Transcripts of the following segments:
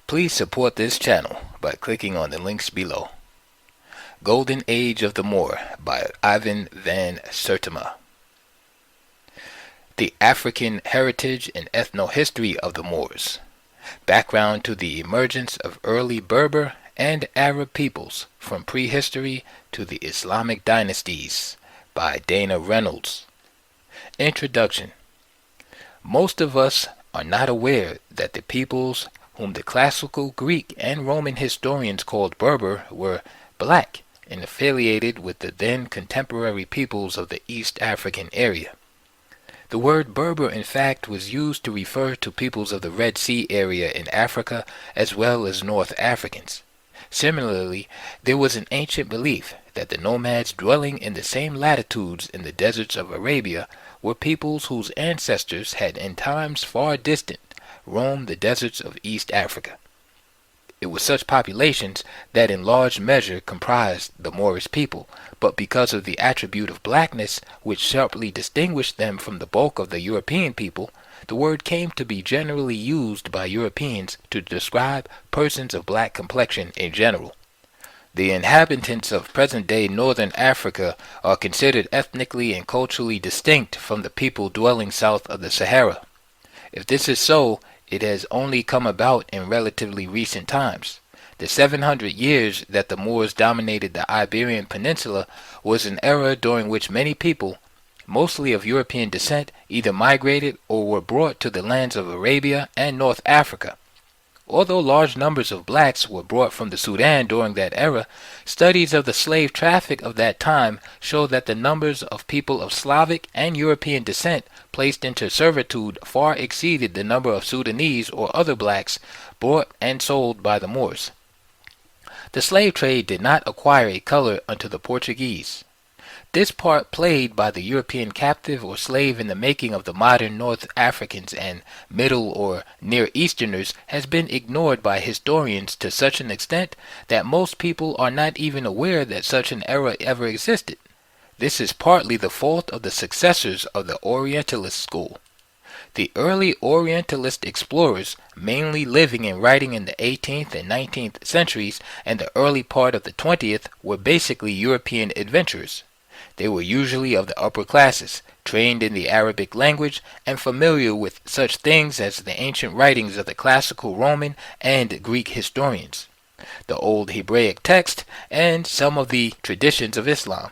Please support this channel by clicking on the links below. Golden Age of the Moor by Ivan van Sertima. The African heritage and ethno-history of the Moors. Background to the emergence of early Berber and Arab peoples from prehistory to the Islamic dynasties by Dana Reynolds. Introduction. Most of us are not aware that the peoples whom the classical Greek and Roman historians called Berber were black and affiliated with the then contemporary peoples of the East African area. The word Berber in fact was used to refer to peoples of the Red Sea area in Africa as well as North Africans. Similarly, there was an ancient belief that the nomads dwelling in the same latitudes in the deserts of Arabia were peoples whose ancestors had in times far distant roamed the deserts of East Africa. It was such populations that in large measure comprised the Moorish people, but because of the attribute of blackness which sharply distinguished them from the bulk of the European people, the word came to be generally used by Europeans to describe persons of black complexion in general. The inhabitants of present-day northern Africa are considered ethnically and culturally distinct from the people dwelling south of the Sahara. If this is so, it has only come about in relatively recent times. The 700 years that the Moors dominated the Iberian Peninsula was an era during which many people, mostly of European descent, either migrated or were brought to the lands of Arabia and North Africa. Although large numbers of blacks were brought from the Sudan during that era, studies of the slave traffic of that time show that the numbers of people of Slavic and European descent placed into servitude far exceeded the number of Sudanese or other blacks bought and sold by the Moors. The slave trade did not acquire a color until the Portuguese. This part played by the European captive or slave in the making of the modern North Africans and Middle or Near Easterners has been ignored by historians to such an extent that most people are not even aware that such an era ever existed. This is partly the fault of the successors of the Orientalist school. The early Orientalist explorers, mainly living and writing in the 18th and 19th centuries and the early part of the 20th, were basically European adventurers. They were usually of the upper classes, trained in the Arabic language, and familiar with such things as the ancient writings of the classical Roman and Greek historians, the old Hebraic text, and some of the traditions of Islam.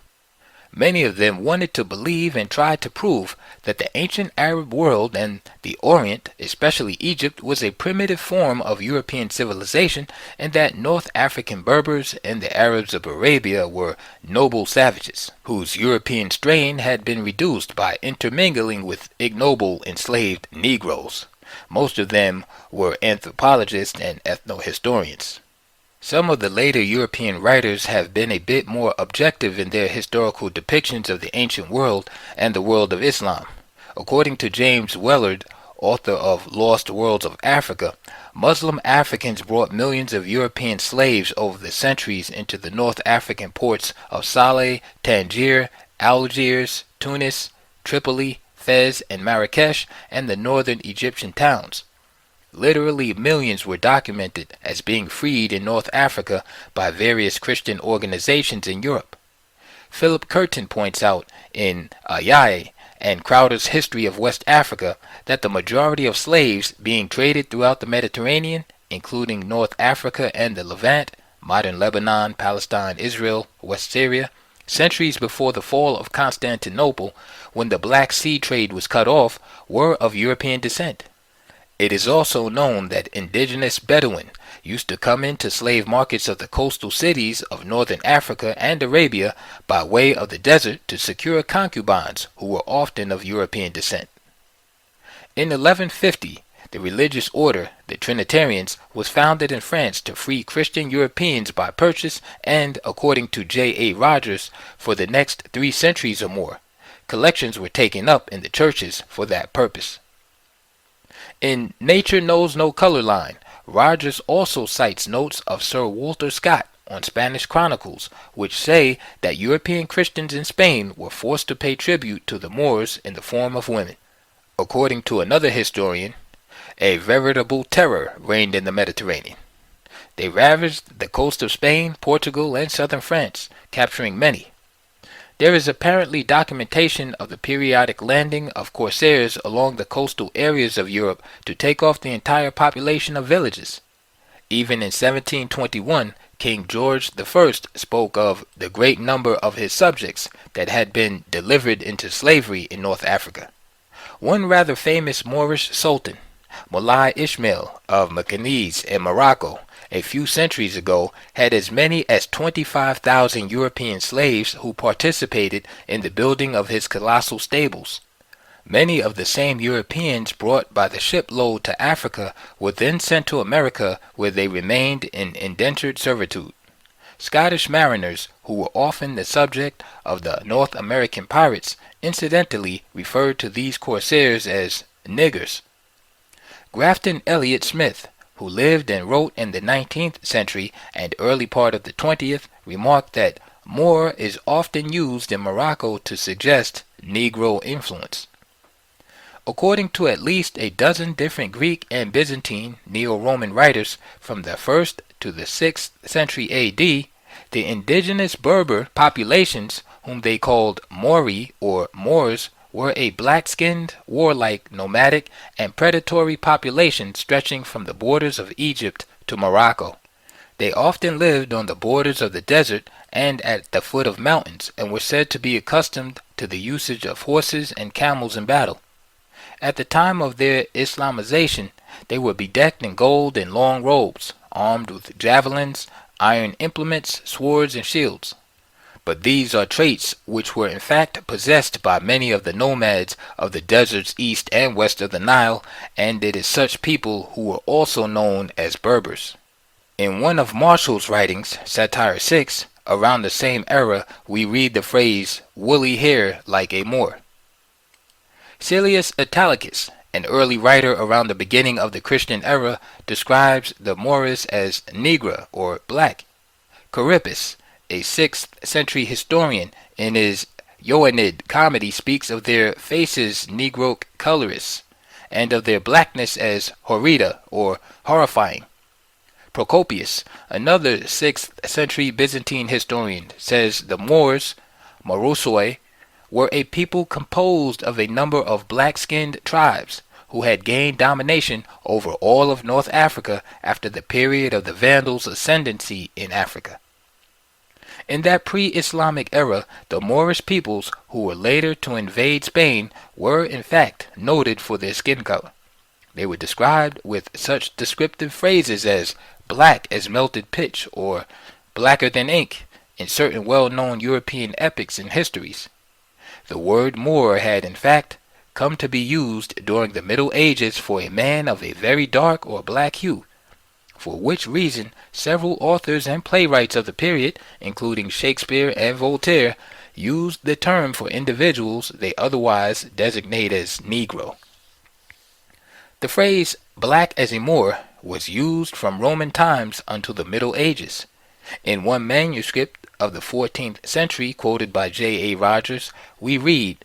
Many of them wanted to believe and tried to prove that the ancient Arab world and the Orient, especially Egypt, was a primitive form of European civilization, and that North African Berbers and the Arabs of Arabia were noble savages, whose European strain had been reduced by intermingling with ignoble enslaved Negroes. Most of them were anthropologists and ethno-historians. Some of the later European writers have been a bit more objective in their historical depictions of the ancient world and the world of Islam. According to James Wellard, author of Lost Worlds of Africa, Muslim Africans brought millions of European slaves over the centuries into the North African ports of Saleh, Tangier, Algiers, Tunis, Tripoli, Fez, and Marrakesh, and the northern Egyptian towns. Literally millions were documented as being freed in North Africa by various Christian organizations in Europe. Philip Curtin points out in Ayaye and Crowder's History of West Africa that the majority of slaves being traded throughout the Mediterranean, including North Africa and the Levant, modern Lebanon, Palestine, Israel, West Syria, centuries before the fall of Constantinople, when the Black Sea trade was cut off, were of European descent. It is also known that indigenous Bedouin used to come into slave markets of the coastal cities of northern Africa and Arabia by way of the desert to secure concubines who were often of European descent. In 1150, the religious order, the Trinitarians, was founded in France to free Christian Europeans by purchase and, according to J. A. Rogers, for the next 3 centuries or more. Collections were taken up in the churches for that purpose. In Nature Knows No Color Line, Rogers also cites notes of Sir Walter Scott on Spanish chronicles, which say that European Christians in Spain were forced to pay tribute to the Moors in the form of women. According to another historian, A veritable terror reigned in the Mediterranean. They ravaged the coast of Spain, Portugal, and southern France, capturing many. There is apparently documentation of the periodic landing of corsairs along the coastal areas of Europe to take off the entire population of villages. Even in 1721, King George I spoke of the great number of his subjects that had been delivered into slavery in North Africa. One rather famous Moorish sultan, Mulai Ismail of Macanese in Morocco, a few centuries ago, had as many as 25,000 European slaves who participated in the building of his colossal stables. Many of the same Europeans brought by the shipload to Africa were then sent to America, where they remained in indentured servitude. Scottish mariners, who were often the subject of the North American pirates, incidentally referred to these corsairs as niggers. Grafton Elliot Smith, who lived and wrote in the 19th century and early part of the 20th, remarked that Moor is often used in Morocco to suggest Negro influence. According to at least a dozen different Greek and Byzantine Neo-Roman writers from the 1st to the 6th century A.D., the indigenous Berber populations, whom they called Mori or Moors, were a black-skinned, warlike, nomadic, and predatory population stretching from the borders of Egypt to Morocco. They often lived on the borders of the desert and at the foot of mountains, and were said to be accustomed to the usage of horses and camels in battle. At the time of their Islamization, they were bedecked in gold and long robes, armed with javelins, iron implements, swords, and shields. But these are traits which were in fact possessed by many of the nomads of the deserts east and west of the Nile, and it is such people who were also known as Berbers. In one of Marshall's writings, Satire 6, around the same era, we read the phrase, woolly hair like a Moor. Silius Italicus, an early writer around the beginning of the Christian era, describes the Moors as Negra or black. Corippus, a 6th century historian, in his Ioanid comedy speaks of their faces negro colorous, and of their blackness as horrida or horrifying. Procopius, another 6th century Byzantine historian, says the Moors, Morosoi, were a people composed of a number of black-skinned tribes who had gained domination over all of North Africa after the period of the Vandals' ascendancy in Africa. In that pre-Islamic era, the Moorish peoples who were later to invade Spain were in fact noted for their skin color. They were described with such descriptive phrases as black as melted pitch or blacker than ink in certain well-known European epics and histories. The word Moor had, in fact, come to be used during the Middle Ages for a man of a very dark or black hue, for which reason several authors and playwrights of the period, including Shakespeare and Voltaire, used the term for individuals they otherwise designate as Negro. The phrase black as a Moor was used from Roman times until the Middle Ages. In one manuscript of the 14th century, quoted by J. A. Rogers, we read,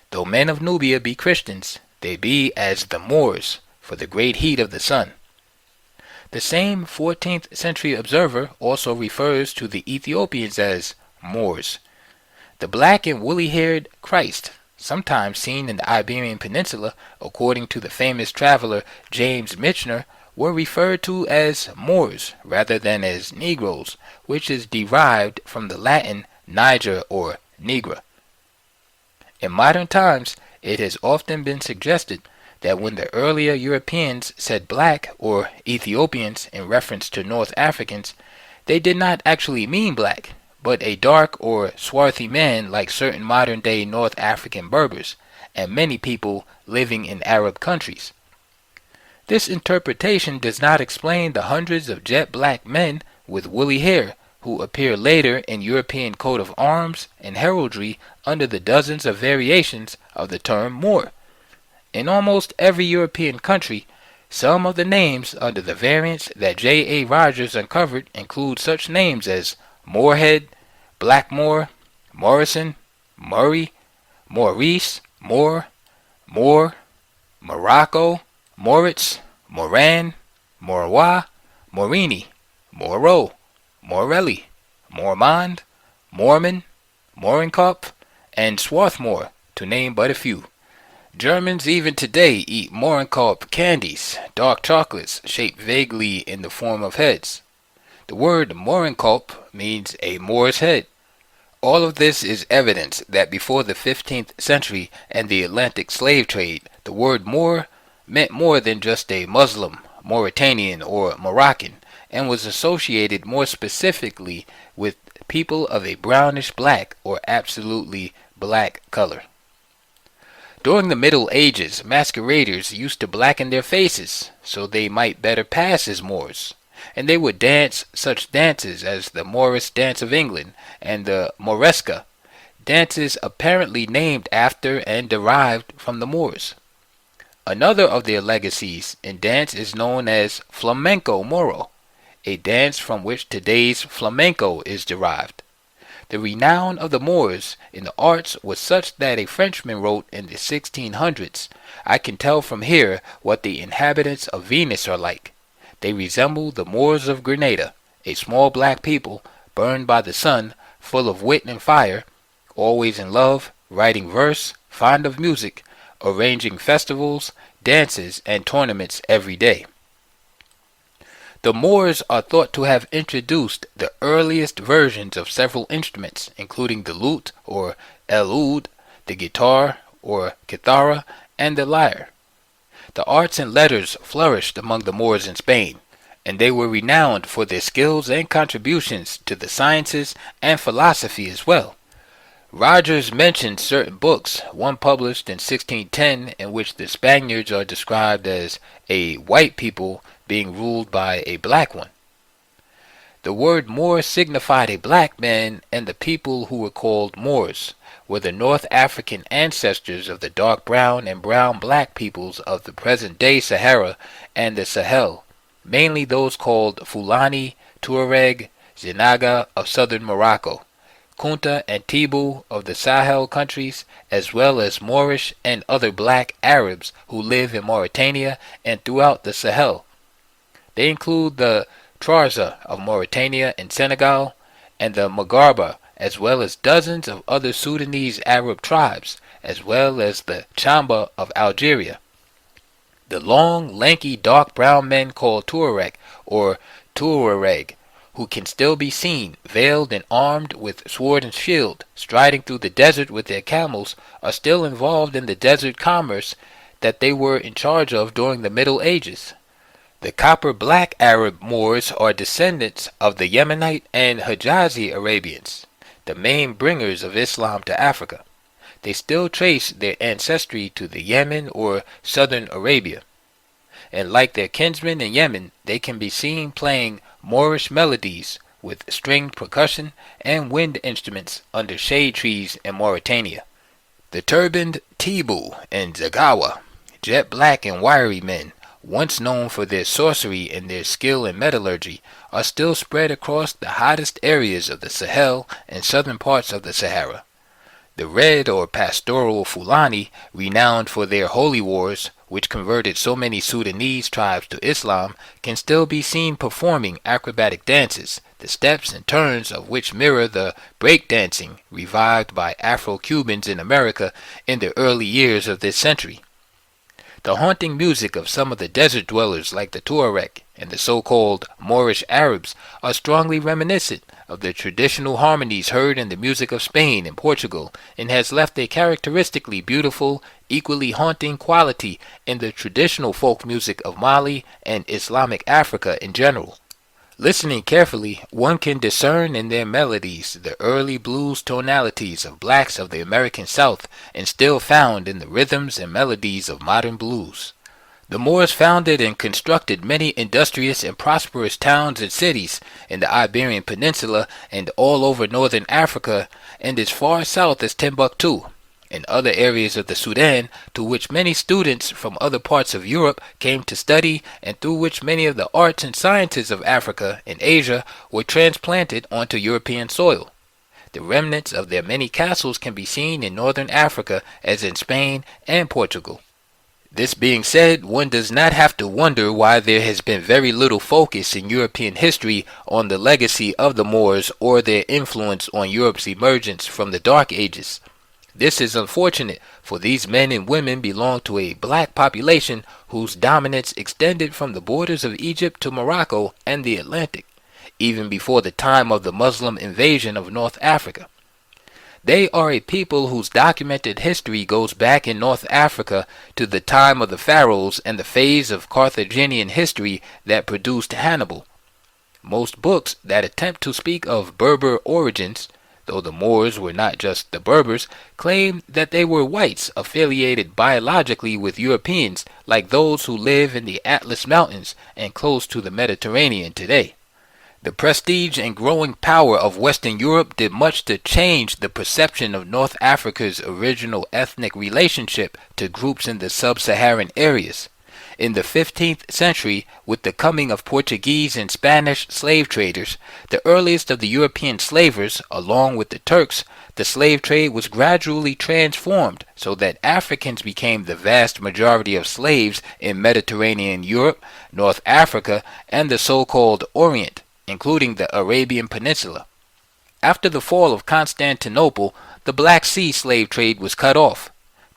"Though men of Nubia be Christians, they be as the Moors, for the great heat of the sun." The same 14th century observer also refers to the Ethiopians as Moors. The black and woolly-haired Christ, sometimes seen in the Iberian Peninsula, according to the famous traveler James Michener, were referred to as Moors rather than as Negroes, which is derived from the Latin Niger or Negra. In modern times, it has often been suggested that when the earlier Europeans said black or Ethiopians in reference to North Africans, they did not actually mean black, but a dark or swarthy man like certain modern-day North African Berbers, and many people living in Arab countries. This interpretation does not explain the hundreds of jet black men with woolly hair who appear later in European coat of arms and heraldry under the dozens of variations of the term Moor. In almost every European country, some of the names under the variants that J. A. Rogers uncovered include such names as Moorhead, Blackmore, Morrison, Murray, Maurice, Moore, Morocco, Moritz, Moran, Morwa, Morini, Moro, Morelli, Mormond, Mormon, Mohrenkopf, and Swarthmore, to name but a few. Germans even today eat Mohrenkopf candies, dark chocolates shaped vaguely in the form of heads. The word Mohrenkopf means a Moor's head. All of this is evidence that before the 15th century and the Atlantic slave trade, the word Moor meant more than just a Muslim, Mauritanian, or Moroccan, and was associated more specifically with people of a brownish black or absolutely black color. During the Middle Ages, masqueraders used to blacken their faces so they might better pass as Moors, and they would dance such dances as the Morris Dance of England and the Moresca, dances apparently named after and derived from the Moors. Another of their legacies in dance is known as flamenco moro, a dance from which today's flamenco is derived. The renown of the Moors in the arts was such that a Frenchman wrote in the 1600s, "I can tell from here what the inhabitants of Venus are like. They resemble the Moors of Grenada, a small black people, burned by the sun, full of wit and fire, always in love, writing verse, fond of music, arranging festivals, dances, and tournaments every day." The Moors are thought to have introduced the earliest versions of several instruments, including the lute, or el-oud, the guitar, or kithara, and the lyre. The arts and letters flourished among the Moors in Spain, and they were renowned for their skills and contributions to the sciences and philosophy as well. Rogers mentions certain books, one published in 1610 in which the Spaniards are described as a white people being ruled by a black one. The word Moor signified a black man, and the people who were called Moors were the North African ancestors of the dark brown and brown black peoples of the present-day Sahara and the Sahel, mainly those called Fulani, Tuareg, Zinaga of southern Morocco, Kunta and Tibu of the Sahel countries, as well as Moorish and other black Arabs who live in Mauritania and throughout the Sahel. They include the Trarza of Mauritania and Senegal, and the Maghraba, as well as dozens of other Sudanese Arab tribes, as well as the Chamba of Algeria. The long, lanky, dark brown men called Tuareg or Tuareg, who can still be seen, veiled and armed with sword and shield, striding through the desert with their camels, are still involved in the desert commerce that they were in charge of during the Middle Ages. The copper-black Arab Moors are descendants of the Yemenite and Hijazi Arabians, the main bringers of Islam to Africa. They still trace their ancestry to the Yemen or southern Arabia, and like their kinsmen in Yemen, they can be seen playing Moorish melodies with stringed percussion and wind instruments under shade trees in Mauritania. The turbaned Tibu and Zagawa, jet black and wiry men, once known for their sorcery and their skill in metallurgy, are still spread across the hottest areas of the Sahel and southern parts of the Sahara. The red or pastoral Fulani, renowned for their holy wars, which converted so many Sudanese tribes to Islam, can still be seen performing acrobatic dances, the steps and turns of which mirror the breakdancing revived by Afro-Cubans in America in the early years of this century. The haunting music of some of the desert dwellers like the Tuareg and the so-called Moorish Arabs are strongly reminiscent of the traditional harmonies heard in the music of Spain and Portugal, and has left a characteristically beautiful, equally haunting quality in the traditional folk music of Mali and Islamic Africa in general. Listening carefully, one can discern in their melodies the early blues tonalities of blacks of the American South, and still found in the rhythms and melodies of modern blues. The Moors founded and constructed many industrious and prosperous towns and cities in the Iberian Peninsula and all over northern Africa and as far south as Timbuktu, and other areas of the Sudan, to which many students from other parts of Europe came to study, and through which many of the arts and sciences of Africa and Asia were transplanted onto European soil. The remnants of their many castles can be seen in northern Africa as in Spain and Portugal. This being said, one does not have to wonder why there has been very little focus in European history on the legacy of the Moors or their influence on Europe's emergence from the Dark Ages. This is unfortunate, for these men and women belong to a black population whose dominance extended from the borders of Egypt to Morocco and the Atlantic, even before the time of the Muslim invasion of North Africa. They are a people whose documented history goes back in North Africa to the time of the pharaohs and the phase of Carthaginian history that produced Hannibal. Most books that attempt to speak of Berber origins, though the Moors were not just the Berbers, claim that they were whites affiliated biologically with Europeans like those who live in the Atlas Mountains and close to the Mediterranean today. The prestige and growing power of Western Europe did much to change the perception of North Africa's original ethnic relationship to groups in the sub-Saharan areas. In the 15th century, with the coming of Portuguese and Spanish slave traders, the earliest of the European slavers, along with the Turks, the slave trade was gradually transformed so that Africans became the vast majority of slaves in Mediterranean Europe, North Africa, and the so-called Orient, including the Arabian Peninsula. After the fall of Constantinople, the Black Sea slave trade was cut off.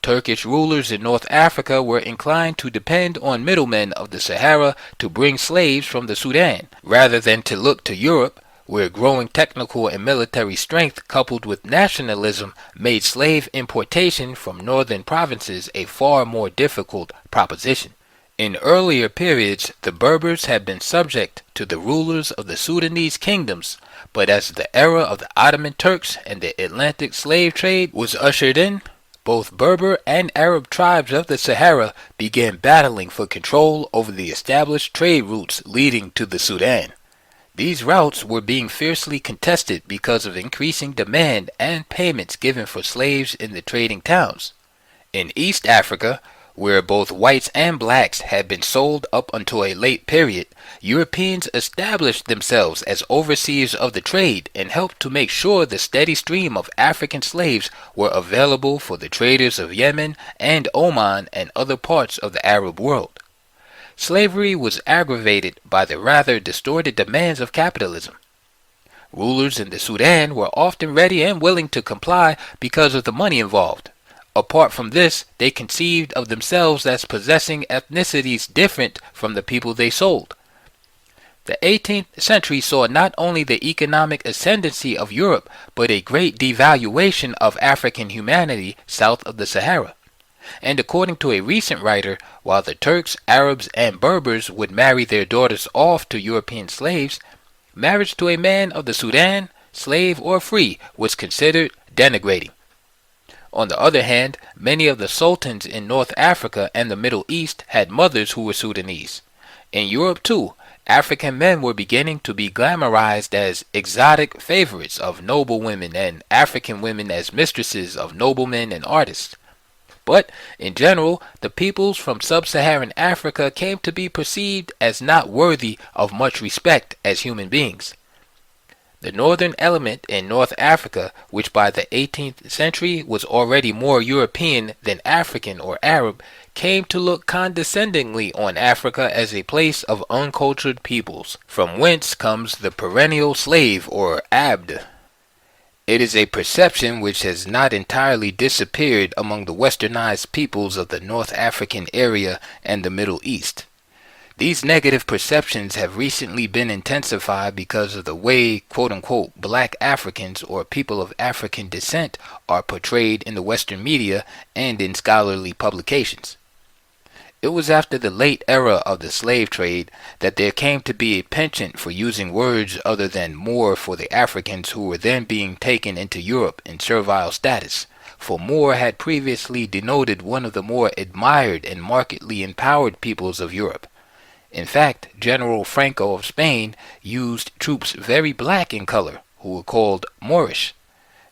Turkish rulers in North Africa were inclined to depend on middlemen of the Sahara to bring slaves from the Sudan, rather than to look to Europe, where growing technical and military strength coupled with nationalism made slave importation from northern provinces a far more difficult proposition. In earlier periods, the Berbers had been subject to the rulers of the Sudanese kingdoms, but as the era of the Ottoman Turks and the Atlantic slave trade was ushered in, both Berber and Arab tribes of the Sahara began battling for control over the established trade routes leading to the Sudan. These routes were being fiercely contested because of increasing demand and payments given for slaves in the trading towns. In East Africa, where both whites and blacks had been sold up until a late period, Europeans established themselves as overseers of the trade and helped to make sure the steady stream of African slaves were available for the traders of Yemen and Oman and other parts of the Arab world. Slavery was aggravated by the rather distorted demands of capitalism. Rulers in the Sudan were often ready and willing to comply because of the money involved. Apart from this, they conceived of themselves as possessing ethnicities different from the people they sold. The 18th century saw not only the economic ascendancy of Europe, but a great devaluation of African humanity south of the Sahara. And according to a recent writer, while the Turks, Arabs, and Berbers would marry their daughters off to European slaves, marriage to a man of the Sudan, slave or free, was considered denigrating. On the other hand, many of the sultans in North Africa and the Middle East had mothers who were Sudanese. In Europe too, African men were beginning to be glamorized as exotic favorites of noble women and African women as mistresses of noblemen and artists. But, in general, the peoples from sub-Saharan Africa came to be perceived as not worthy of much respect as human beings. The northern element in North Africa, which by the 18th century was already more European than African or Arab, came to look condescendingly on Africa as a place of uncultured peoples, from whence comes the perennial slave or abd. It is a perception which has not entirely disappeared among the westernized peoples of the North African area and the Middle East. These negative perceptions have recently been intensified because of the way quote-unquote black Africans or people of African descent are portrayed in the Western media and in scholarly publications. It was after the late era of the slave trade that there came to be a penchant for using words other than Moor for the Africans who were then being taken into Europe in servile status, for Moor had previously denoted one of the more admired and markedly empowered peoples of Europe. In fact, General Franco of Spain used troops very black in color, who were called Moorish.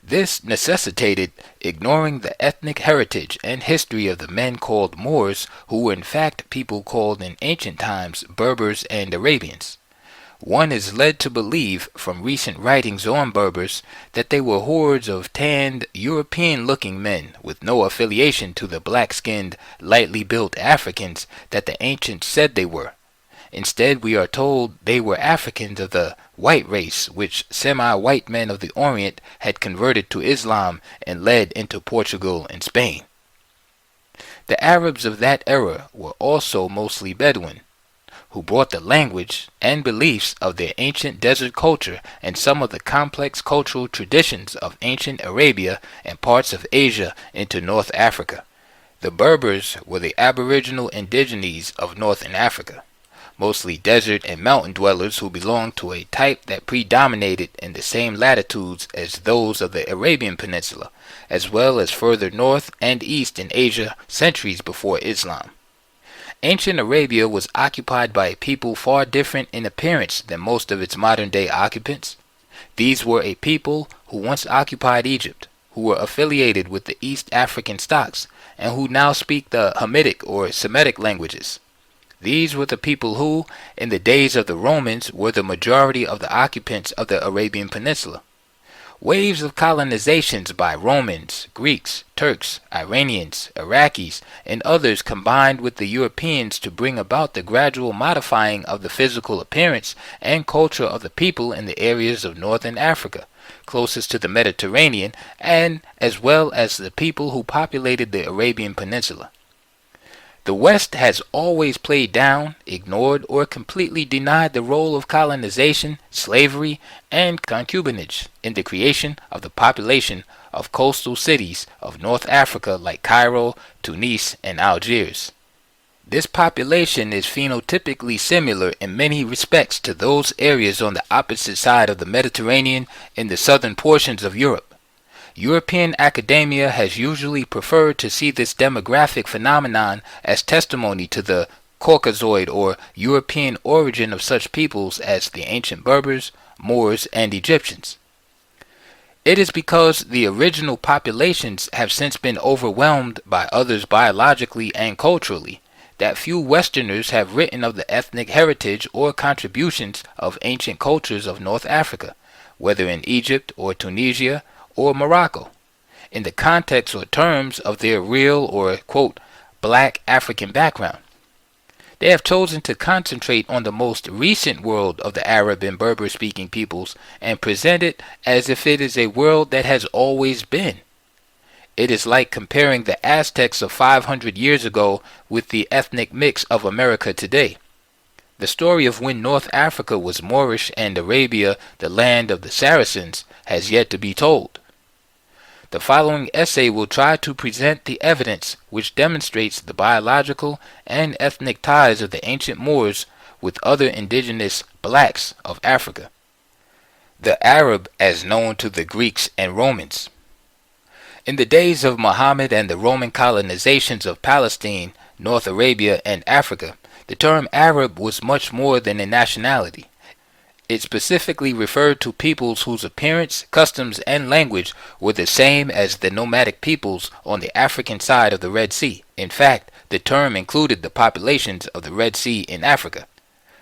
This necessitated ignoring the ethnic heritage and history of the men called Moors, who were in fact people called in ancient times Berbers and Arabians. One is led to believe from recent writings on Berbers that they were hordes of tanned, European-looking men with no affiliation to the black-skinned, lightly built Africans that the ancients said they were. Instead, we are told they were Africans of the white race, which semi-white men of the Orient had converted to Islam and led into Portugal and Spain. The Arabs of that era were also mostly Bedouin, who brought the language and beliefs of their ancient desert culture and some of the complex cultural traditions of ancient Arabia and parts of Asia into North Africa. The Berbers were the aboriginal indigenes of northern Africa, mostly desert and mountain dwellers who belonged to a type that predominated in the same latitudes as those of the Arabian Peninsula, as well as further north and east in Asia centuries before Islam. Ancient Arabia was occupied by a people far different in appearance than most of its modern-day occupants. These were a people who once occupied Egypt, who were affiliated with the East African stocks, and who now speak the Hamitic or Semitic languages. These were the people who, in the days of the Romans, were the majority of the occupants of the Arabian Peninsula. Waves of colonizations by Romans, Greeks, Turks, Iranians, Iraqis, and others combined with the Europeans to bring about the gradual modifying of the physical appearance and culture of the people in the areas of northern Africa, closest to the Mediterranean, and as well as the people who populated the Arabian Peninsula. The West has always played down, ignored, or completely denied the role of colonization, slavery, and concubinage in the creation of the population of coastal cities of North Africa like Cairo, Tunis, and Algiers. This population is phenotypically similar in many respects to those areas on the opposite side of the Mediterranean in the southern portions of Europe. European academia has usually preferred to see this demographic phenomenon as testimony to the Caucasoid or European origin of such peoples as the ancient Berbers, Moors, and Egyptians. It is because the original populations have since been overwhelmed by others biologically and culturally that few Westerners have written of the ethnic heritage or contributions of ancient cultures of North Africa, whether in Egypt or Tunisia or Morocco, in the context or terms of their real or, quote, black African background. They have chosen to concentrate on the most recent world of the Arab and Berber-speaking peoples and present it as if it is a world that has always been. It is like comparing the Aztecs of 500 years ago with the ethnic mix of America today. The story of when North Africa was Moorish and Arabia the land of the Saracens has yet to be told. The following essay will try to present the evidence which demonstrates the biological and ethnic ties of the ancient Moors with other indigenous blacks of Africa. The Arab as known to the Greeks and Romans. In the days of Muhammad and the Roman colonizations of Palestine, North Arabia, and Africa, the term Arab was much more than a nationality. It specifically referred to peoples whose appearance, customs, and language were the same as the nomadic peoples on the African side of the Red Sea. In fact, the term included the populations of the Red Sea in Africa.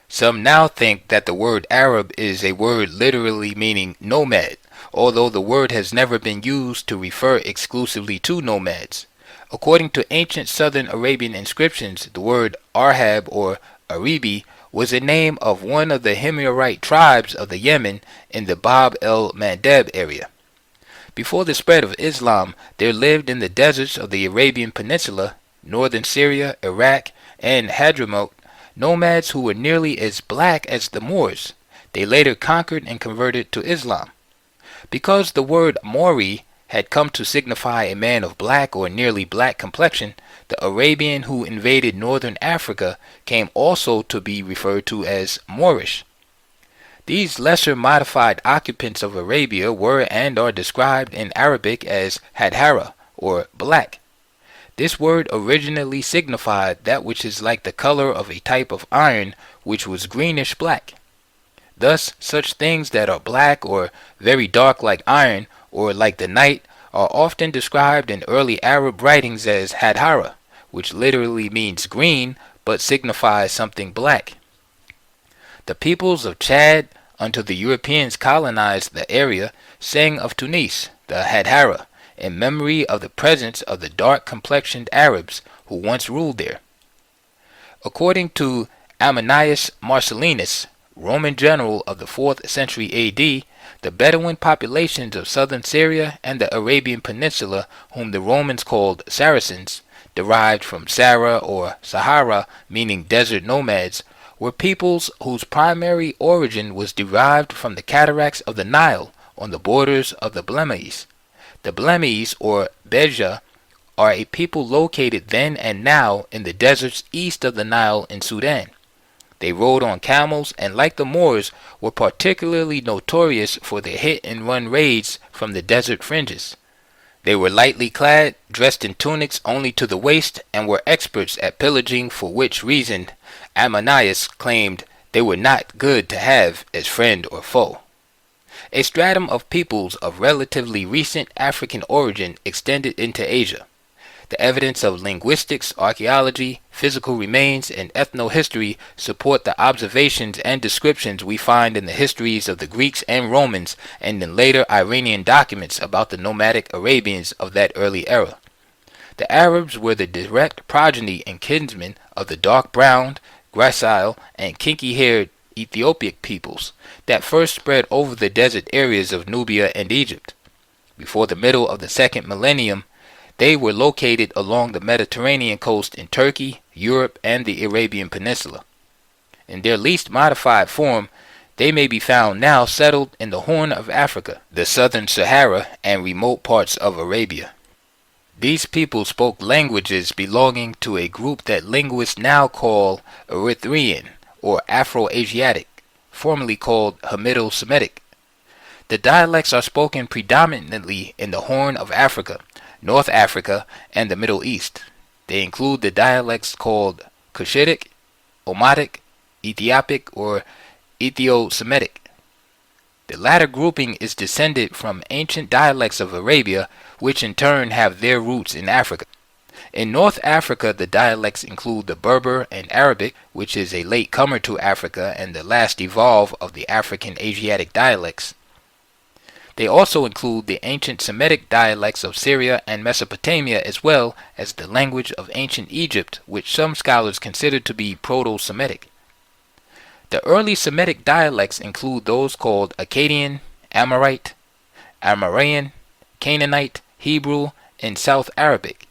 Some now think that the word Arab is a word literally meaning nomad, although the word has never been used to refer exclusively to nomads. According to ancient southern Arabian inscriptions, the word Arhab or Aribi was a name of one of the Himyarite tribes of the Yemen in the Bab el-Mandeb area. Before the spread of Islam, there lived in the deserts of the Arabian Peninsula, northern Syria, Iraq, and Hadramaut, nomads who were nearly as black as the Moors. They later conquered and converted to Islam. Because the word Maori had come to signify a man of black or nearly black complexion, the Arabian who invaded northern Africa came also to be referred to as Moorish. These lesser modified occupants of Arabia were and are described in Arabic as Hadhara or black. This word originally signified that which is like the color of a type of iron which was greenish black. Thus, such things that are black or very dark like iron or like the night are often described in early Arab writings as Hadhara, which literally means green but signifies something black. The peoples of Chad, until the Europeans colonized the area, sang of Tunis, the Hadhara, in memory of the presence of the dark-complexioned Arabs who once ruled there. According to Ammianus Marcellinus, Roman general of the 4th century AD, the Bedouin populations of southern Syria and the Arabian Peninsula, whom the Romans called Saracens, derived from Sahara or Sahara, meaning desert nomads, were peoples whose primary origin was derived from the cataracts of the Nile on the borders of the Blemmyes. The Blemmyes, or Beja, are a people located then and now in the deserts east of the Nile in Sudan. They rode on camels and, like the Moors, were particularly notorious for their hit-and-run raids from the desert fringes. They were lightly clad, dressed in tunics only to the waist, and were experts at pillaging, for which reason Ammianus claimed they were not good to have as friend or foe. A stratum of peoples of relatively recent African origin extended into Asia. The evidence of linguistics, archaeology, physical remains, and ethno-history support the observations and descriptions we find in the histories of the Greeks and Romans and in later Iranian documents about the nomadic Arabians of that early era. The Arabs were the direct progeny and kinsmen of the dark-browned, gracile, and kinky-haired Ethiopic peoples that first spread over the desert areas of Nubia and Egypt. Before the middle of the second millennium, they were located along the Mediterranean coast in Turkey, Europe, and the Arabian Peninsula. In their least modified form, they may be found now settled in the Horn of Africa, the southern Sahara, and remote parts of Arabia. These people spoke languages belonging to a group that linguists now call Erythraean or Afro-Asiatic, formerly called Hamido-Semitic. The dialects are spoken predominantly in the Horn of Africa, North Africa, and the Middle East. They include the dialects called Cushitic, Omotic, Ethiopic, or Ethio-Semitic. The latter grouping is descended from ancient dialects of Arabia, which in turn have their roots in Africa. In North Africa, the dialects include the Berber and Arabic, which is a late comer to Africa and the last evolve of the African Asiatic dialects. They also include the ancient Semitic dialects of Syria and Mesopotamia, as well as the language of ancient Egypt, which some scholars consider to be Proto-Semitic. The early Semitic dialects include those called Akkadian, Amorite, Amaraean, Canaanite, Hebrew, and South Arabic.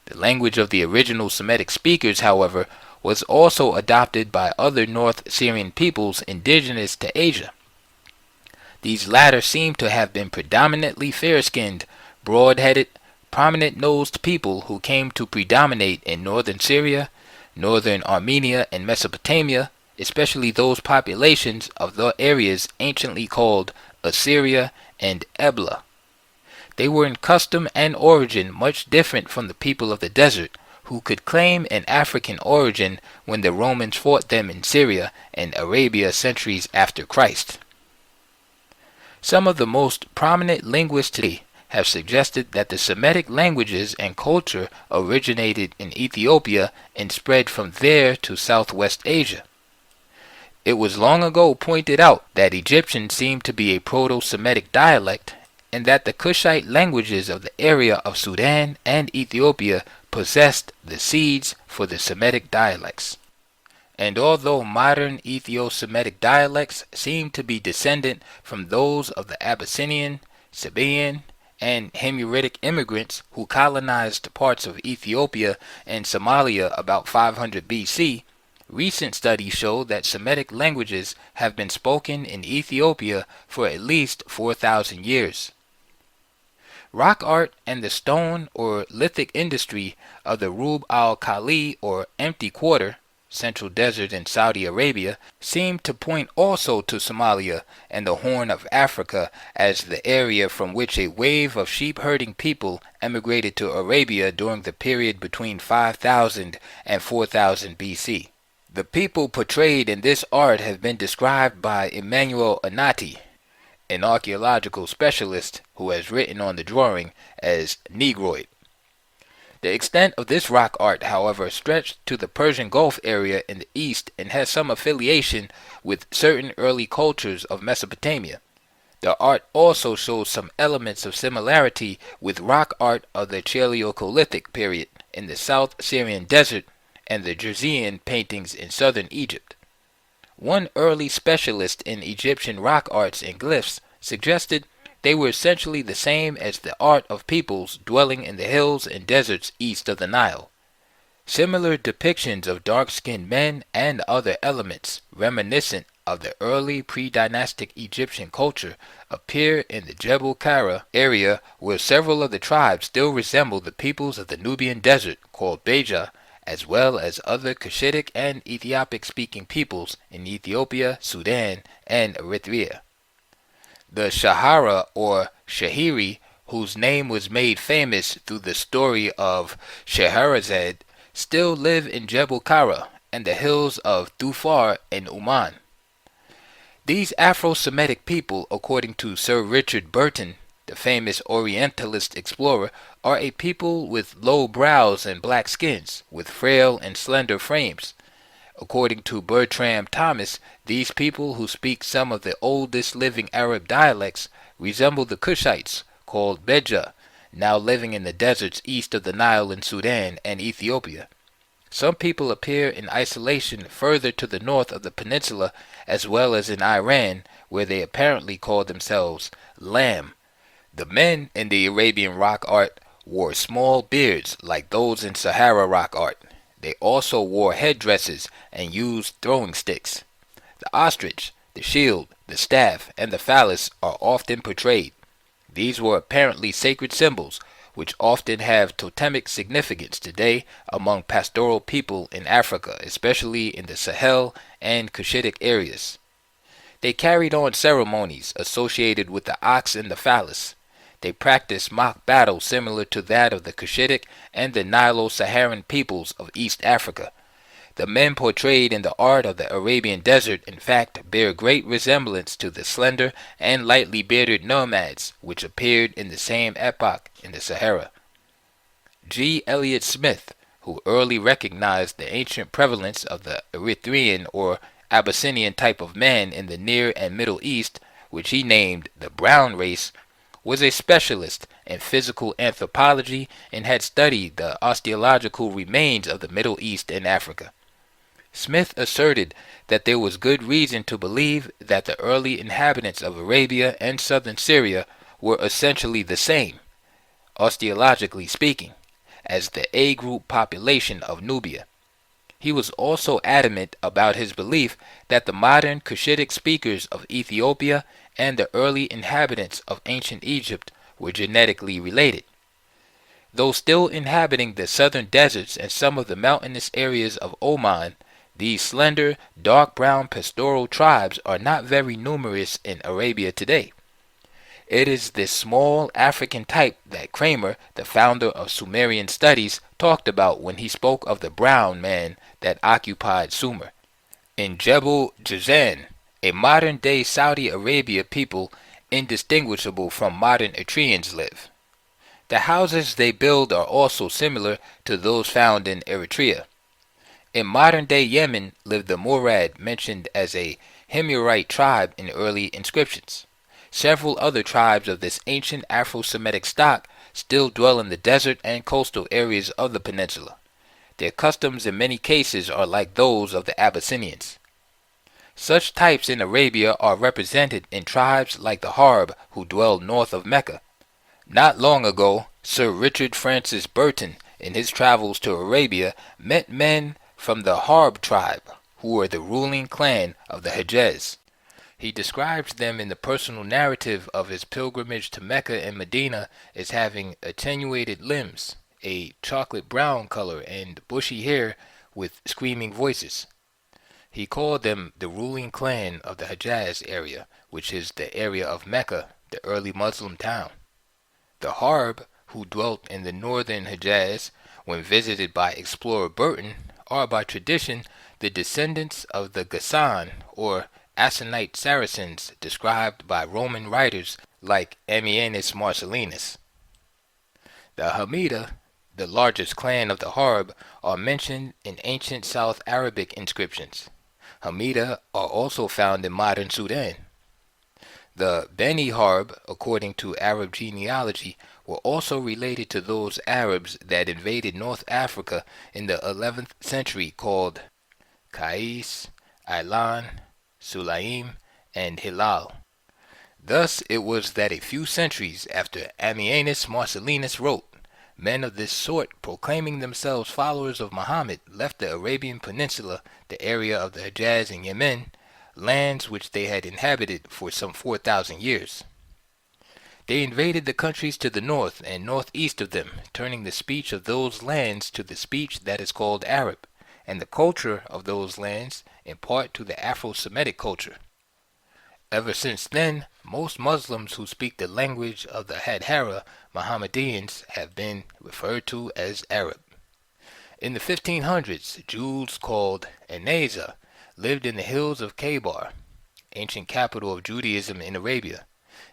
The language of the original Semitic speakers, however, was also adopted by other North Syrian peoples indigenous to Asia. These latter seem to have been predominantly fair-skinned, broad-headed, prominent-nosed people who came to predominate in northern Syria, northern Armenia, and Mesopotamia, especially those populations of the areas anciently called Assyria and Ebla. They were in custom and origin much different from the people of the desert, who could claim an African origin when the Romans fought them in Syria and Arabia centuries after Christ. Some of the most prominent linguists today have suggested that the Semitic languages and culture originated in Ethiopia and spread from there to Southwest Asia. It was long ago pointed out that Egyptian seemed to be a Proto-Semitic dialect, and that the Kushite languages of the area of Sudan and Ethiopia possessed the seeds for the Semitic dialects. And although modern Ethio-Semitic dialects seem to be descendant from those of the Abyssinian, Sabaean, and Himyaritic immigrants who colonized parts of Ethiopia and Somalia about 500 BC, recent studies show that Semitic languages have been spoken in Ethiopia for at least 4,000 years. Rock art and the stone or lithic industry of the Rub al-Khali or Empty Quarter, Central Desert in Saudi Arabia, seem to point also to Somalia and the Horn of Africa as the area from which a wave of sheep-herding people emigrated to Arabia during the period between 5000 and 4000 BC. The people portrayed in this art have been described by Emmanuel Anati, an archaeological specialist who has written on the drawing, as Negroid. The extent of this rock art, however, stretched to the Persian Gulf area in the east and has some affiliation with certain early cultures of Mesopotamia. The art also shows some elements of similarity with rock art of the Chaleocolithic period in the South Syrian desert and the Jersean paintings in southern Egypt. One early specialist in Egyptian rock arts and glyphs suggested they were essentially the same as the art of peoples dwelling in the hills and deserts east of the Nile. Similar depictions of dark-skinned men and other elements reminiscent of the early pre-dynastic Egyptian culture appear in the Jebel Kara area, where several of the tribes still resemble the peoples of the Nubian desert called Beja, as well as other Cushitic and Ethiopic-speaking peoples in Ethiopia, Sudan, and Eritrea. The Shahara or Shahiri, whose name was made famous through the story of Scheherazade, still live in Jebel Kara and the hills of Thufar in Oman. These Afro-Semitic people, according to Sir Richard Burton, the famous Orientalist explorer, are a people with low brows and black skins, with frail and slender frames. According to Bertram Thomas, these people, who speak some of the oldest living Arab dialects, resemble the Cushites, called Beja, now living in the deserts east of the Nile in Sudan and Ethiopia. Some people appear in isolation further to the north of the peninsula, as well as in Iran, where they apparently call themselves Lam. The men in the Arabian rock art wore small beards like those in Sahara rock art. They also wore headdresses and used throwing sticks. The ostrich, the shield, the staff, and the phallus are often portrayed. These were apparently sacred symbols, which often have totemic significance today among pastoral people in Africa, especially in the Sahel and Cushitic areas. They carried on ceremonies associated with the ox and the phallus. They practiced mock battle similar to that of the Cushitic and the Nilo-Saharan peoples of East Africa. The men portrayed in the art of the Arabian desert, in fact, bear great resemblance to the slender and lightly bearded Nomads, which appeared in the same epoch in the Sahara. G. Elliott Smith, who early recognized the ancient prevalence of the Erythrean or Abyssinian type of man in the Near and Middle East, which he named the brown race, was a specialist in physical anthropology and had studied the osteological remains of the Middle East and Africa. Smith asserted that there was good reason to believe that the early inhabitants of Arabia and southern Syria were essentially the same, osteologically speaking, as the A-group population of Nubia. He was also adamant about his belief that the modern Cushitic speakers of Ethiopia and the early inhabitants of ancient Egypt were genetically related. Though still inhabiting the southern deserts and some of the mountainous areas of Oman, these slender, dark brown pastoral tribes are not very numerous in Arabia today. It is this small African type that Kramer, the founder of Sumerian studies, talked about when he spoke of the brown man that occupied Sumer. In Jebel Jazan, a modern-day Saudi Arabia people indistinguishable from modern Eritreans live. The houses they build are also similar to those found in Eritrea. In modern-day Yemen lived the Murad mentioned as a Himyarite tribe in early inscriptions. Several other tribes of this ancient Afro-Semitic stock still dwell in the desert and coastal areas of the peninsula. Their customs in many cases are like those of the Abyssinians. Such types in Arabia are represented in tribes like the Harb who dwell north of Mecca. Not long ago, Sir Richard Francis Burton, in his travels to Arabia, met men from the Harb tribe, who were the ruling clan of the Hejaz. He describes them in the personal narrative of his pilgrimage to Mecca and Medina as having attenuated limbs, a chocolate brown color, and bushy hair with screaming voices. He called them the ruling clan of the Hejaz area, which is the area of Mecca, the early Muslim town. The Harb, who dwelt in the northern Hejaz, when visited by explorer Burton, are by tradition the descendants of the Ghassan or Assanite Saracens described by Roman writers like Ammianus Marcellinus. The Hamida, the largest clan of the Harb, are mentioned in ancient South Arabic inscriptions. Hamida are also found in modern Sudan. The Beni Harb, according to Arab genealogy, were also related to those Arabs that invaded North Africa in the 11th century called Qais, Ilan, Sulaim, and Hilal. Thus it was that a few centuries after Ammianus Marcellinus wrote, men of this sort, proclaiming themselves followers of Muhammad, left the Arabian Peninsula, the area of the Hejaz and Yemen, lands which they had inhabited for some 4,000 years. They invaded the countries to the north and northeast of them, turning the speech of those lands to the speech that is called Arab, and the culture of those lands in part to the Afro-Semitic culture. Ever since then, most Muslims who speak the language of the Hadhara Mohammedans have been referred to as Arab. In the 1500s, Jews called Aneza lived in the hills of Khaybar, ancient capital of Judaism in Arabia.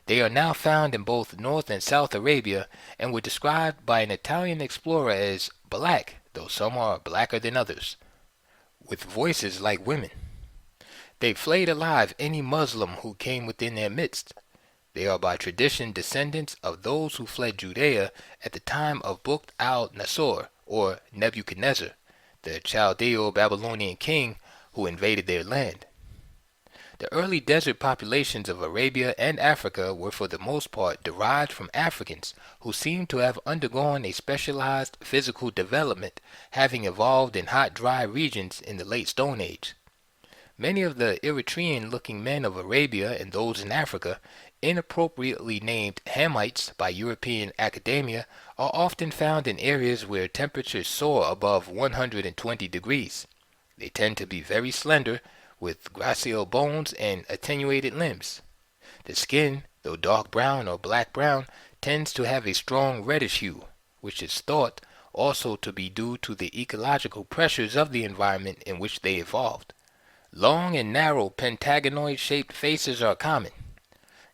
They are now found in both North and South Arabia and were described by an Italian explorer as black, though some are blacker than others, with voices like women. They flayed alive any Muslim who came within their midst. They are by tradition descendants of those who fled Judea at the time of Bukht al-Nasr, or Nebuchadnezzar, the Chaldeo-Babylonian king who invaded their land. The early desert populations of Arabia and Africa were for the most part derived from Africans who seem to have undergone a specialized physical development, having evolved in hot, dry regions in the late Stone Age. Many of the Eritrean-looking men of Arabia and those in Africa, inappropriately named Hamites by European academia, are often found in areas where temperatures soar above 120 degrees. They tend to be very slender, with gracile bones and attenuated limbs. The skin, though dark brown or black brown, tends to have a strong reddish hue, which is thought also to be due to the ecological pressures of the environment in which they evolved. Long and narrow pentagonoid-shaped faces are common.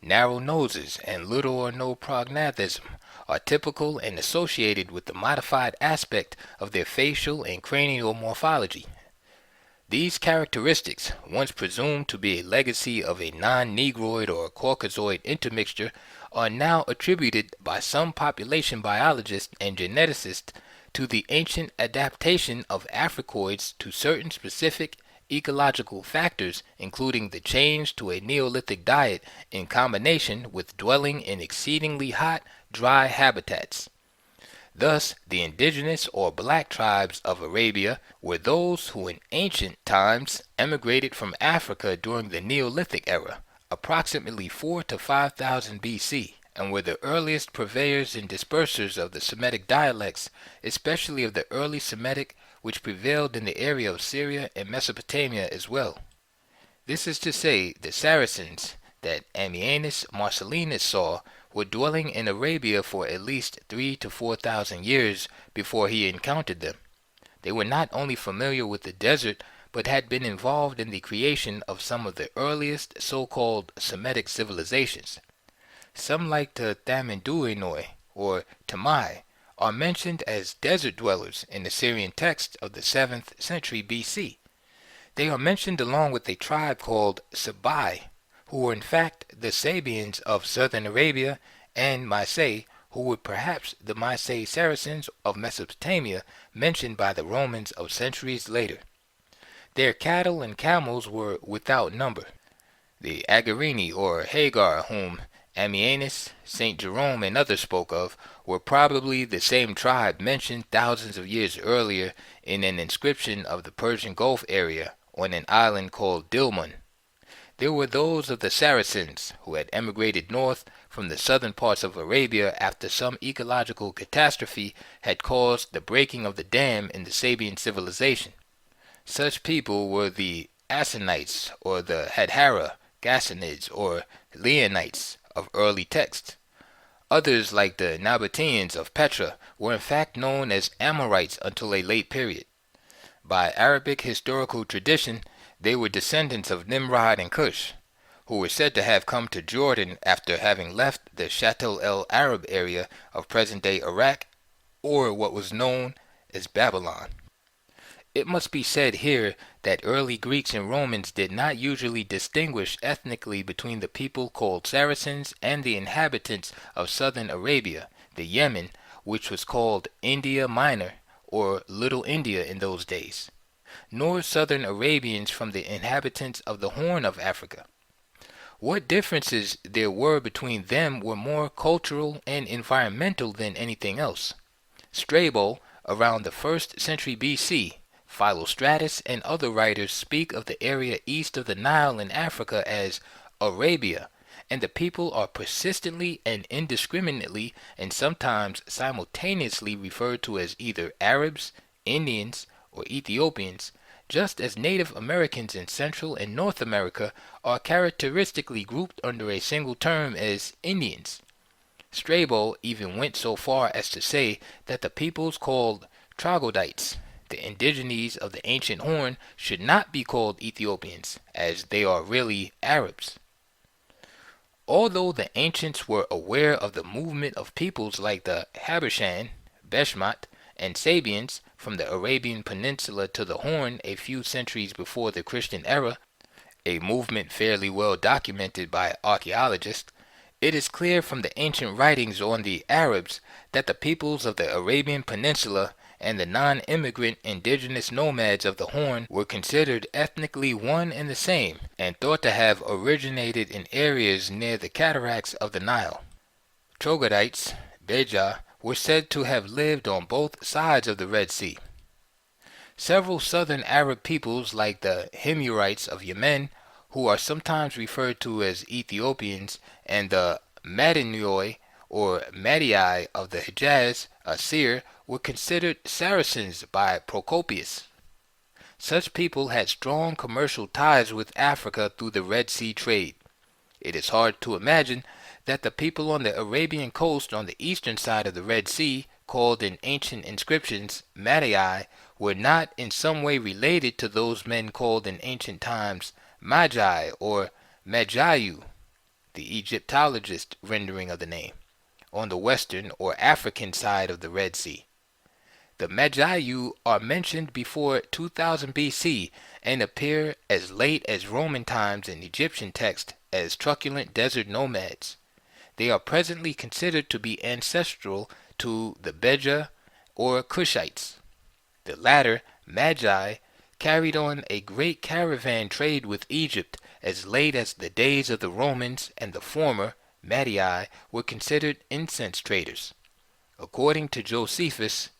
Narrow noses and little or no prognathism are typical and associated with the modified aspect of their facial and cranial morphology. These characteristics, once presumed to be a legacy of a non-Negroid or Caucasoid intermixture, are now attributed by some population biologists and geneticists to the ancient adaptation of Africoids to certain specific ecological factors, including the change to a Neolithic diet in combination with dwelling in exceedingly hot, dry habitats. Thus, the indigenous or black tribes of Arabia were those who in ancient times emigrated from Africa during the Neolithic era, approximately 4 to 5,000 BC, and were the earliest purveyors and dispersers of the Semitic dialects, especially of the early Semitic which prevailed in the area of Syria and Mesopotamia as well. This is to say, the Saracens that Ammianus Marcellinus saw were dwelling in Arabia for at least 3 to 4,000 years before he encountered them. They were not only familiar with the desert, but had been involved in the creation of some of the earliest so-called Semitic civilizations. Some like the Thamanduinoi, or Tamai, are mentioned as desert dwellers in the Syrian text of the 7th century BC. They are mentioned along with a tribe called Sabai, who were in fact the Sabians of southern Arabia, and Mycenae, who were perhaps the Mycenae Saracens of Mesopotamia mentioned by the Romans of centuries later. Their cattle and camels were without number. The Agarini or Hagar, whom Ammianus, St. Jerome, and others spoke of, were probably the same tribe mentioned thousands of years earlier in an inscription of the Persian Gulf area on an island called Dilmun. There were those of the Saracens who had emigrated north from the southern parts of Arabia after some ecological catastrophe had caused the breaking of the dam in the Sabian civilization. Such people were the Assanites or the Hadhara, Gassanids or Leonites of early texts. Others, like the Nabateans of Petra, were in fact known as Amorites until a late period. By Arabic historical tradition, they were descendants of Nimrod and Cush, who were said to have come to Jordan after having left the Shatt el-Arab area of present-day Iraq or what was known as Babylon. It must be said here that early Greeks and Romans did not usually distinguish ethnically between the people called Saracens and the inhabitants of southern Arabia, the Yemen, which was called India Minor, or Little India in those days, nor southern Arabians from the inhabitants of the Horn of Africa. What differences there were between them were more cultural and environmental than anything else. Strabo, around the 1st century BC, Philostratus and other writers speak of the area east of the Nile in Africa as Arabia, and the people are persistently and indiscriminately and sometimes simultaneously referred to as either Arabs, Indians, or Ethiopians, just as Native Americans in Central and North America are characteristically grouped under a single term as Indians. Strabo even went so far as to say that the peoples called Troglodytes, the indigenes of the ancient Horn, should not be called Ethiopians, as they are really Arabs. Although the ancients were aware of the movement of peoples like the Habeshan, Beshmat, and Sabians from the Arabian Peninsula to the Horn a few centuries before the Christian era, a movement fairly well documented by archaeologists, it is clear from the ancient writings on the Arabs that the peoples of the Arabian Peninsula and the non-immigrant indigenous nomads of the Horn were considered ethnically one and the same, and thought to have originated in areas near the cataracts of the Nile. Troglodytes, Beja, were said to have lived on both sides of the Red Sea. Several southern Arab peoples like the Himyarites of Yemen, who are sometimes referred to as Ethiopians, and the Madinoi or Madii of the Hejaz, Asir, were considered Saracens by Procopius. Such people had strong commercial ties with Africa through the Red Sea trade. It is hard to imagine that the people on the Arabian coast on the eastern side of the Red Sea, called in ancient inscriptions Madii, were not in some way related to those men called in ancient times Magi or Magiu, the Egyptologist rendering of the name, on the western or African side of the Red Sea. The Magiu are mentioned before 2000 BC and appear as late as Roman times in Egyptian texts as truculent desert nomads. They are presently considered to be ancestral to the Beja or Cushites. The latter, Magi, carried on a great caravan trade with Egypt as late as the days of the Romans, and the former, Madii, were considered incense traders. According to Josephus,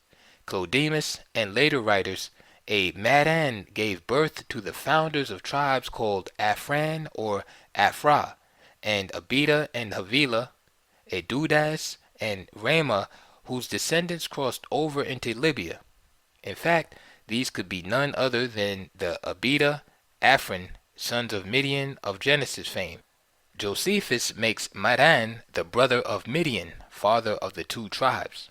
Clodemus, and later writers, a Madan gave birth to the founders of tribes called Afran or Afra, and Abida and Havila, Edudas and Rama, whose descendants crossed over into Libya. In fact, these could be none other than the Abida, Afran, sons of Midian of Genesis fame. Josephus makes Madan the brother of Midian, father of the two tribes.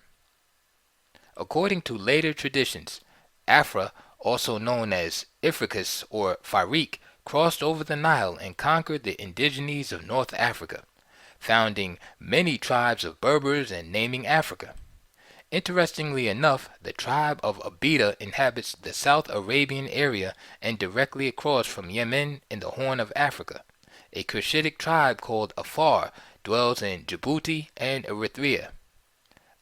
According to later traditions, Afra, also known as Ifricus or Farik, crossed over the Nile and conquered the indigenes of North Africa, founding many tribes of Berbers and naming Africa. Interestingly enough, the tribe of Abida inhabits the South Arabian area and directly across from Yemen in the Horn of Africa. A Cushitic tribe called Afar dwells in Djibouti and Eritrea.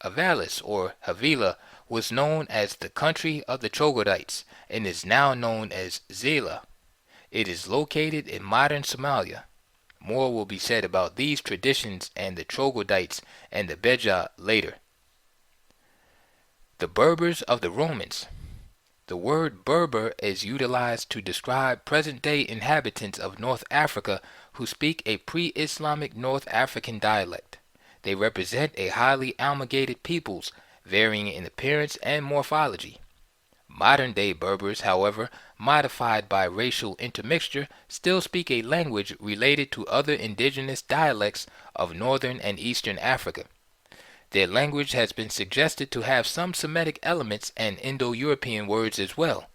Avalis or Havila was known as the country of the Troglodytes and is now known as Zela. It is located in modern Somalia. More will be said about these traditions and the Troglodytes and the Beja later. The Berbers of the Romans. The word Berber is utilized to describe present-day inhabitants of North Africa who speak a pre-Islamic North African dialect. They represent a highly amalgamated peoples, varying in appearance and morphology. Modern-day Berbers, however, modified by racial intermixture, still speak a language related to other indigenous dialects of northern and eastern Africa. Their language has been suggested to have some Semitic elements and Indo-European words as well.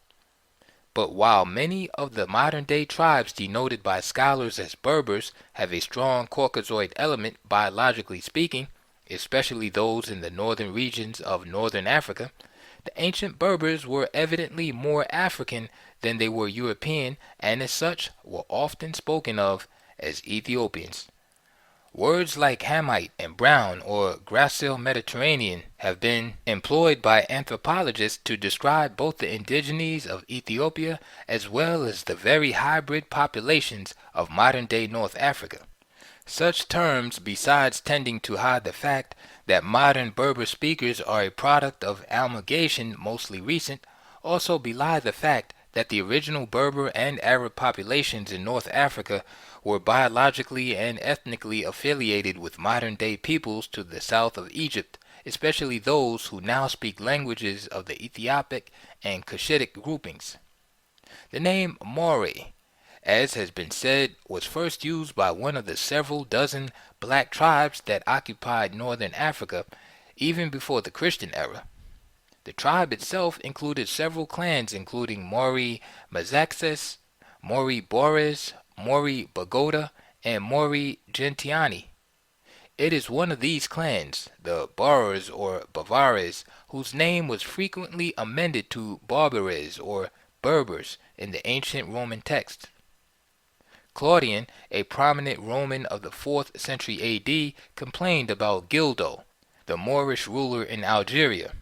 But while many of the modern-day tribes denoted by scholars as Berbers have a strong Caucasoid element biologically speaking, especially those in the northern regions of northern Africa, the ancient Berbers were evidently more African than they were European, and as such were often spoken of as Ethiopians. Words like Hamite and brown or Gracile Mediterranean have been employed by anthropologists to describe both the indigenes of Ethiopia as well as the very hybrid populations of modern-day North Africa. Such terms, besides tending to hide the fact that modern Berber speakers are a product of amalgamation mostly recent, also belie the fact that the original Berber and Arab populations in North Africa were biologically and ethnically affiliated with modern-day peoples to the south of Egypt, especially those who now speak languages of the Ethiopic and Cushitic groupings. The name Maori, as has been said, was first used by one of the several dozen black tribes that occupied northern Africa even before the Christian era. The tribe itself included several clans including Maori Mazaxes, Maori Bores, Maori Bagoda, and Maori Gentiani. It is one of these clans, the Berbers or Bavares, whose name was frequently amended to Barbares or Berbers in the ancient Roman texts. Claudian, a prominent Roman of the 4th century AD, complained about Gildo, the Moorish ruler in Algeria,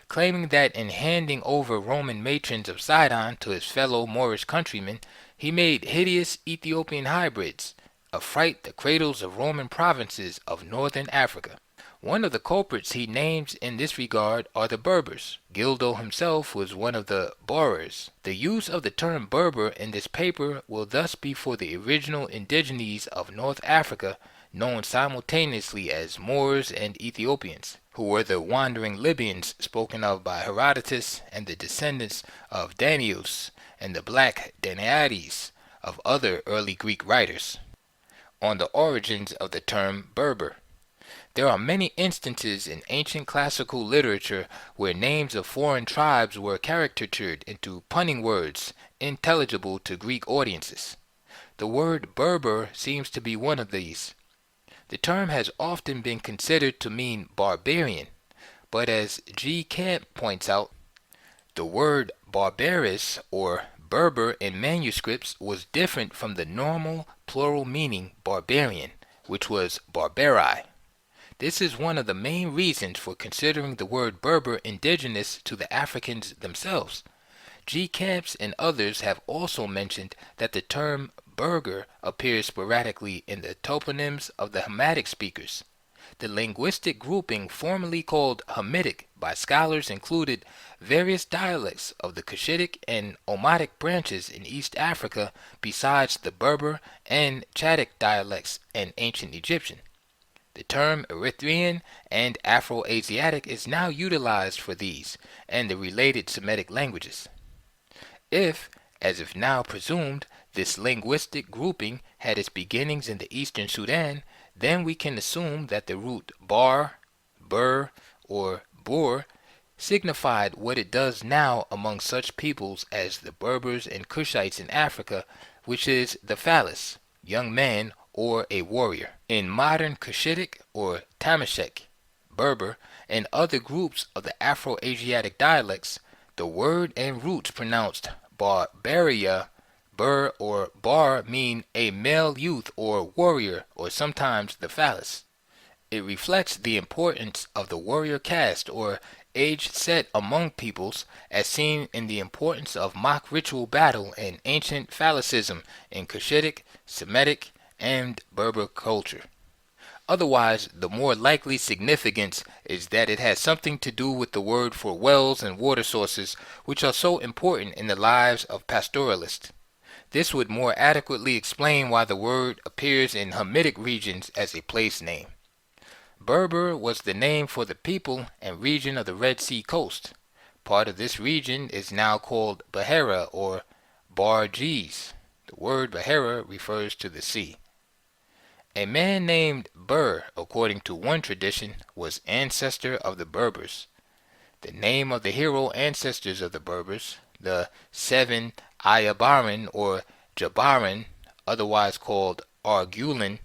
claiming that in handing over Roman matrons of Sidon to his fellow Moorish countrymen, he made hideous Ethiopian hybrids, affright the cradles of Roman provinces of northern Africa. One of the culprits he names in this regard are the Berbers. Gildo himself was one of the Boers. The use of the term Berber in this paper will thus be for the original indigenes of North Africa, known simultaneously as Moors and Ethiopians, who were the wandering Libyans spoken of by Herodotus and the descendants of Danaus and the black Danaades of other early Greek writers. On the origins of the term Berber. There are many instances in ancient classical literature where names of foreign tribes were caricatured into punning words intelligible to Greek audiences. The word Berber seems to be one of these. The term has often been considered to mean barbarian, but as G. Camp points out, the word barbarous or Berber in manuscripts was different from the normal plural meaning barbarian, which was barbari. This is one of the main reasons for considering the word Berber indigenous to the Africans themselves. G. Camps and others have also mentioned that the term Berger appears sporadically in the toponyms of the Hamitic speakers. The linguistic grouping formerly called Hamitic by scholars included various dialects of the Cushitic and Omotic branches in East Africa besides the Berber and Chadic dialects and ancient Egyptian. The term Erythrean and Afro-Asiatic is now utilized for these and the related Semitic languages. If, as if now presumed, this linguistic grouping had its beginnings in the eastern Sudan, then we can assume that the root bar, bur, or bur signified what it does now among such peoples as the Berbers and Cushites in Africa, which is the phallus, young man, or a warrior. In modern Cushitic or Tamashek, Berber, and other groups of the Afro-Asiatic dialects, the word and roots pronounced Barbaria, Bur, or Bar mean a male youth or warrior, or sometimes the phallus. It reflects the importance of the warrior caste or age set among peoples, as seen in the importance of mock ritual battle and ancient phallicism in Cushitic, Semitic, and Berber culture. Otherwise, the more likely significance is that it has something to do with the word for wells and water sources, which are so important in the lives of pastoralists. This would more adequately explain why the word appears in Hamitic regions as a place name. Berber was the name for the people and region of the Red Sea coast. Part of this region is now called Bahara or Barjis. The word Bahara refers to the sea. A man named Bur, according to one tradition, was ancestor of the Berbers. The name of the hero ancestors of the Berbers, the 7 Ayabaran or Jabaran, otherwise called Argulan,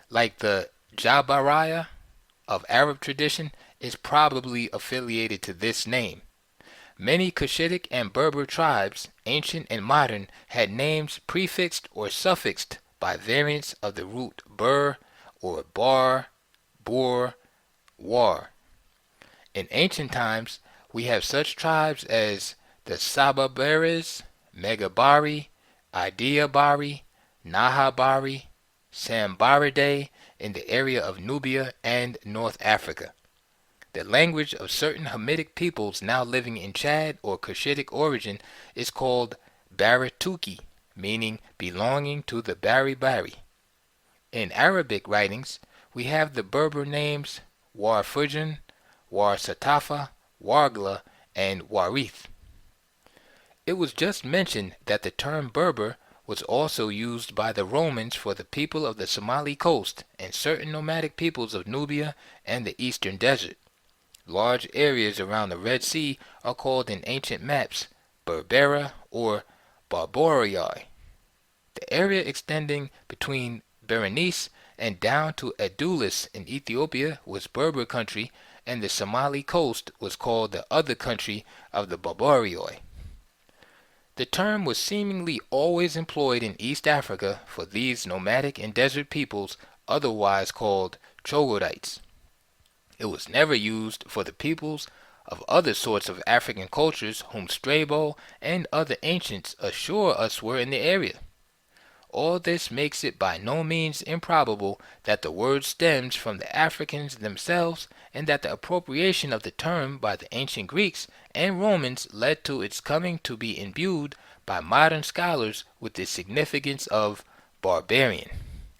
like the Jabariah of Arab tradition is probably affiliated to this name. Many Cushitic and Berber tribes, ancient and modern, had names prefixed or suffixed by variants of the root bur or bar, bor, war. In ancient times, we have such tribes as the Sababeres, Megabari, Ideabari, Nahabari, Sambaridae in the area of Nubia and North Africa. The language of certain Hamitic peoples now living in Chad or Cushitic origin is called Baratuki, meaning belonging to the Bari-Bari. In Arabic writings, we have the Berber names Warfujan, Warsatafa, Wargla, and Warith. It was just mentioned that the term Berber was also used by the Romans for the people of the Somali coast and certain nomadic peoples of Nubia and the eastern desert. Large areas around the Red Sea are called in ancient maps Berbera or Barborii. The area extending between Berenice and down to Edulis in Ethiopia was Berber country, and the Somali coast was called the other country of the Barborii. The term was seemingly always employed in East Africa for these nomadic and desert peoples, otherwise called troglodytes. It was never used for the peoples of other sorts of African cultures whom Strabo and other ancients assure us were in the area. All this makes it by no means improbable that the word stems from the Africans themselves, and that the appropriation of the term by the ancient Greeks and Romans led to its coming to be imbued by modern scholars with the significance of barbarian.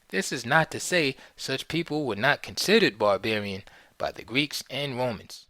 This is not to say such people were not considered barbarian by the Greeks and Romans.